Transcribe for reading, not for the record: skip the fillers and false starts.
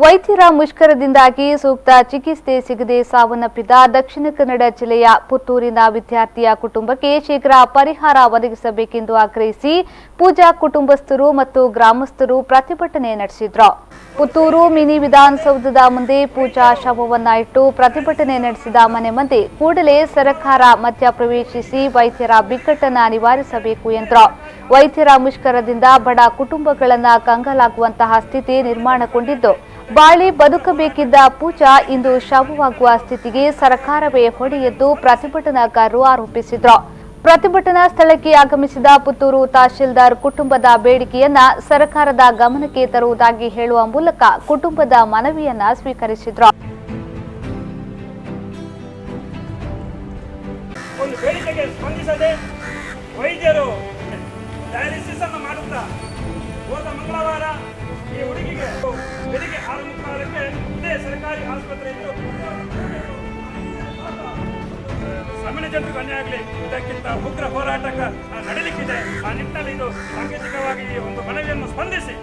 ವೈದ್ಯರ ಮುಷ್ಕರದಿಂದಾಗಿ ಸೂಕ್ತ ಚಿಕಿತ್ಸೆ ಸಿಗದೆ ಸಾವನ್ನಪ್ಪಿದ ದಕ್ಷಿಣ ಕನ್ನಡ ಜಿಲ್ಲೆಯ ಪುತ್ತೂರಿನ ವಿದ್ಯಾರ್ಥಿಯ ಕುಟುಂಬಕ್ಕೆ ಶೀಘ್ರ ಪರಿಹಾರ ಒದಗಿಸಬೇಕೆಂದು ಆಗ್ರಹಿಸಿ ಪೂಜಾ ಕುಟುಂಬಸ್ಥರು ಮತ್ತು ಗ್ರಾಮಸ್ಥರು ಪ್ರತಿಭಟನೆ ನಡೆಸಿದರು. ಪುತ್ತೂರು ಮಿನಿ ವಿಧಾನಸೌಧದ ಮುಂದೆ ಪೂಜಾ ಶವವನ್ನ ಇಟ್ಟು ಪ್ರತಿಭಟನೆ ನಡೆಸಿದ ಮನೆ ಮಂದಿ ಕೂಡಲೇ ಸರ್ಕಾರ ಮಧ್ಯಪ್ರವೇಶಿಸಿ ವೈದ್ಯರ ಬಿಕ್ಕಟ್ಟನ್ನು ನಿವಾರಿಸಬೇಕು ಎಂದರು. ವೈದ್ಯರ ಮುಷ್ಕರದಿಂದ ಬಡ ಕುಟುಂಬಗಳನ್ನು ಕಂಗಾಲಾಗುವಂತಹ ಸ್ಥಿತಿ ನಿರ್ಮಾಣಗೊಂಡಿದ್ದು, ಬಾಳಿ ಬದುಕಬೇಕಿದ್ದ ಪೂಜಾ ಇಂದು ಶವವಾಗುವ ಸ್ಥಿತಿಗೆ ಸರ್ಕಾರವೇ ಹೊಣೆಯೆಂದು ಪ್ರತಿಭಟನಾಕಾರರು ಆರೋಪಿಸಿದರು. ಪ್ರತಿಭಟನಾ ಸ್ಥಳಕ್ಕೆ ಆಗಮಿಸಿದ ಪುತ್ತೂರು ತಹಶೀಲ್ದಾರ್ ಕುಟುಂಬದ ಬೇಡಿಕೆಯನ್ನ ಸರ್ಕಾರದ ಗಮನಕ್ಕೆ ತರುವುದಾಗಿ ಹೇಳುವ ಮೂಲಕ ಕುಟುಂಬದ ಮನವಿಯನ್ನ ಸ್ವೀಕರಿಸಿದರು. ವೈದ್ಯರು ಡಯಾಲಿಸಿಸ್ ಅನ್ನು ಮಾಡುತ್ತಾ ಹೋದ ಮಂಗಳವಾರ ಈ ಹುಡುಗಿಗೆ ಬೆಳಿಗ್ಗೆ 6:30ಕ್ಕೆ ಇದೇ ಸರ್ಕಾರಿ ಆಸ್ಪತ್ರೆಯಲ್ಲಿ ಸಾಮಾನ್ಯ ಜನರಿಗೆ ಅನ್ಯಾಯ ಆಗಲಿ, ಇದಕ್ಕಿಂತ ಉಗ್ರ ಹೋರಾಟ ನಡೀಲಿಕ್ಕಿದೆ. ಆ ನಿಟ್ಟಿನಲ್ಲಿ ಇದು ಸಾಂಕೇತಿಕವಾಗಿ ಒಂದು ಮನವಿಯನ್ನು ಸ್ಪಂದಿಸಿ